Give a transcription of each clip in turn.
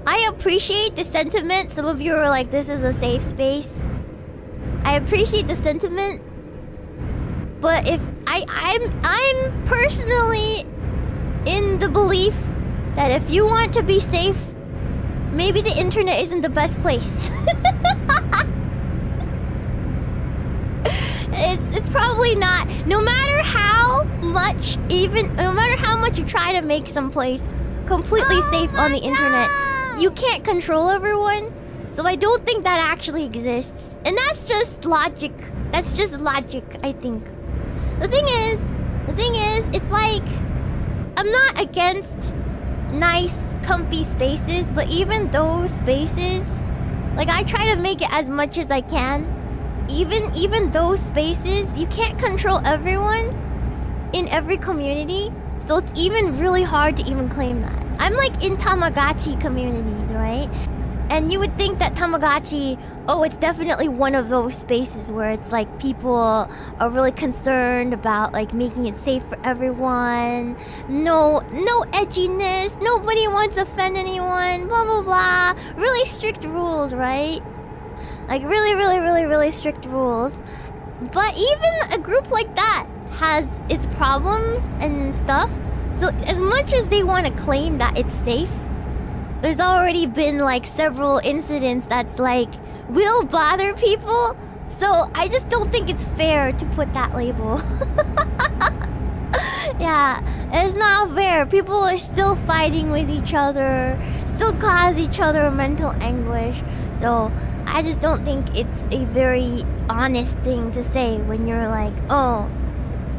I appreciate the sentiment. Some of you are like, this is a safe space. I appreciate the sentiment. But if I'm personally in the belief that if you want to be safe, maybe the internet isn't the best place. It's probably not. No matter how much you try to make some place completely safe on the internet, you can't control everyone. So I don't think that actually exists. And that's just logic. That's just logic, I think. The thing is, it's like, I'm not against nice, comfy spaces, but even those spaces, like, I try to make it as much as I can. Even those spaces, you can't control everyone in every community, so it's even really hard to even claim that. I'm like in Tamagotchi communities, right? And you would think that Tamagotchi, oh, it's definitely one of those spaces where it's like people are really concerned about like making it safe for everyone. No edginess, nobody wants to offend anyone, blah blah blah. Really strict rules, right? Like really strict rules. But even a group like that has its problems and stuff. So as much as they want to claim that it's safe, there's already been like several incidents that's like will bother people. So I just don't think it's fair to put that label. Yeah, it's not fair. People are still fighting with each other, still cause each other mental anguish. So I just don't think it's a very honest thing to say when you're like, oh,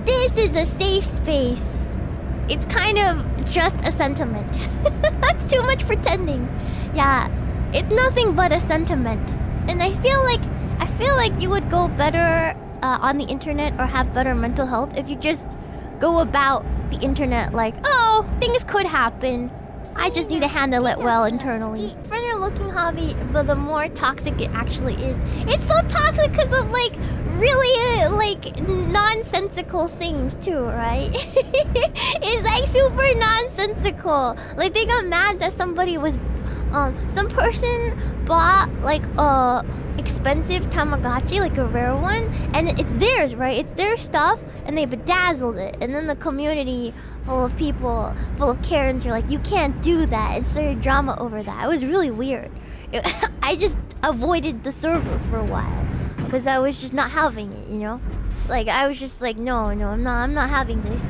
this is a safe space. It's kind of just a sentiment. That's too much pretending. Yeah, it's nothing but a sentiment. And I feel like you would go better on the internet or have better mental health if you just go about the internet like, oh, things could happen. I just need to handle it well internally. Friendlier looking hobby, but the more toxic it actually is. It's so toxic because of like really like nonsensical things too, right? It's like super nonsensical. Like they got mad that somebody was some person bought like a expensive Tamagotchi, like a rare one, and it's theirs, right? It's their stuff, and they bedazzled it, and then the community full of people, full of Karens, are like, you can't do that, and started drama over that. It was really weird. I just avoided the server for a while because I was just not having it, you know? Like I was just like, no, I'm not having this.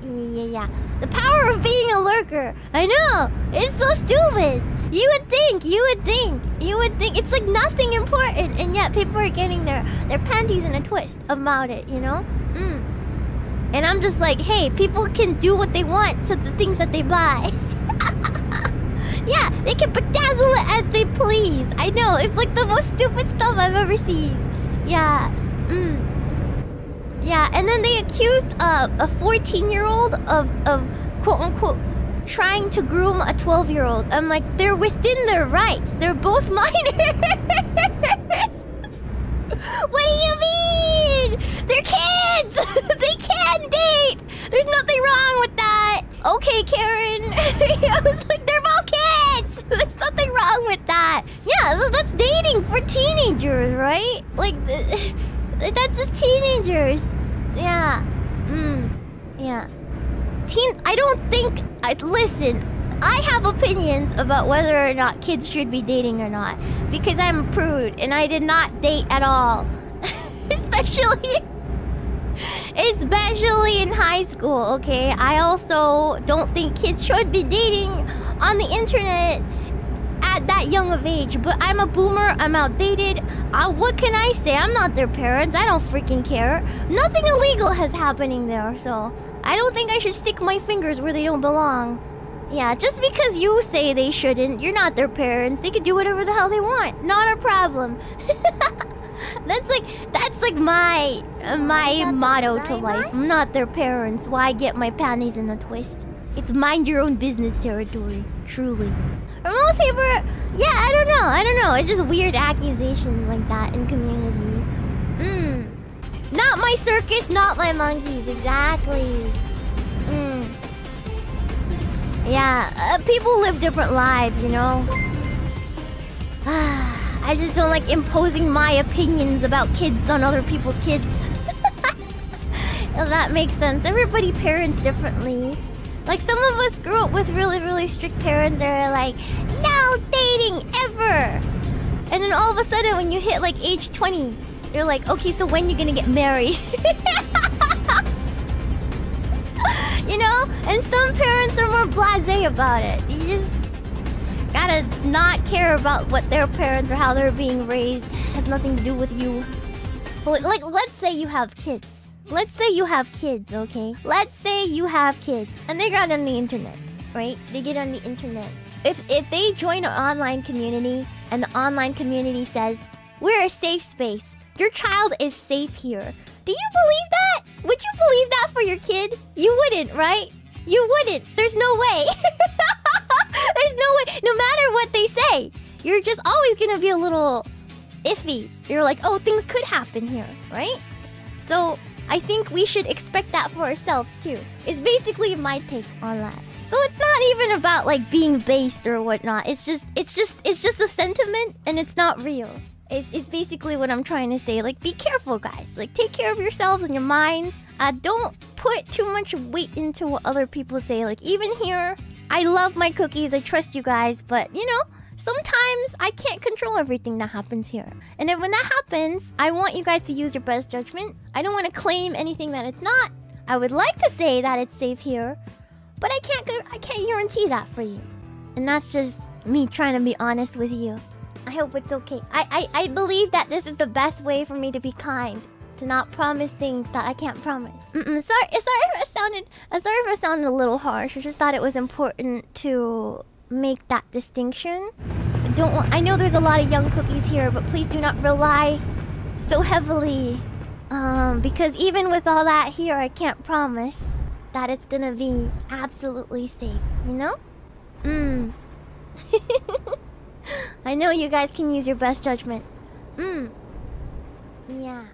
Yeah. The power of being a lurker. I know. It's so stupid. You would think it's like nothing important, and yet people are getting their panties in a twist about it, you know? And I'm just like, hey, people can do what they want to the things that they buy. Yeah, they can bedazzle it as they please. I know, it's like the most stupid stuff I've ever seen. Yeah. Yeah, and then they accused a 14-year-old of quote-unquote trying to groom a 12-year-old. I'm like, they're within their rights. They're both minors. What do you mean? They're kids! They can date! There's nothing wrong with that. Okay, Karen. I was like, they're both kids! There's nothing wrong with that. Yeah, that's dating for teenagers, right? Like, that's just teenagers. Yeah. Yeah. I don't think... listen, I have opinions about whether or not kids should be dating or not. Because I'm a prude, and I did not date at all. Especially in high school, okay? I also don't think kids should be dating on the internet at that young of age. But I'm a boomer, I'm outdated. What can I say? I'm not their parents. I don't freaking care. Nothing illegal has happening there, so I don't think I should stick my fingers where they don't belong. Yeah, just because you say they shouldn't, you're not their parents. They can do whatever the hell they want. Not our problem. That's like my motto to life. I'm not their parents. Why get my panties in a twist? It's mind your own business territory. Truly. Remote saver, yeah, I don't know. It's just weird accusations like that in communities. Not my circus, not my monkeys. Exactly. Yeah, people live different lives, you know? I just don't like imposing my opinions about kids on other people's kids. If that makes sense. Everybody parents differently. Like, some of us grew up with really, really strict parents that are like, no dating ever! And then all of a sudden, when you hit like age 20, you're like, okay, so when you gonna get married? You know? And some parents are more blasé about it. You just gotta not care about what their parents or how they're being raised. It has nothing to do with you. But like, let's say you have kids. Let's say you have kids, okay? Let's say you have kids and they got on the internet, right? They get on the internet. If they join an online community and the online community says, we're a safe space, your child is safe here. Do you believe that? Would you believe that for your kid? You wouldn't, right? You wouldn't. There's no way. There's no way. No matter what they say, you're just always gonna be a little iffy. You're like, oh, things could happen here, right? So I think we should expect that for ourselves too. It's basically my take on that. So it's not even about like being based or whatnot. It's just a sentiment and it's not real. It's basically what I'm trying to say. Like, be careful, guys. Like, take care of yourselves and your minds. Don't put too much weight into what other people say. Like, even here, I love my cookies. I trust you guys. But, you know, sometimes I can't control everything that happens here. And then when that happens, I want you guys to use your best judgment. I don't want to claim anything that it's not. I would like to say that it's safe here, but I can't guarantee that for you. And that's just me trying to be honest with you. I hope it's okay. I believe that this is the best way for me to be kind. To not promise things that I can't promise. Sorry if I sounded a little harsh. I just thought it was important to make that distinction. I know there's a lot of young cookies here, but please do not rely so heavily. Because even with all that here, I can't promise that it's gonna be absolutely safe, you know? I know you guys can use your best judgment. Yeah.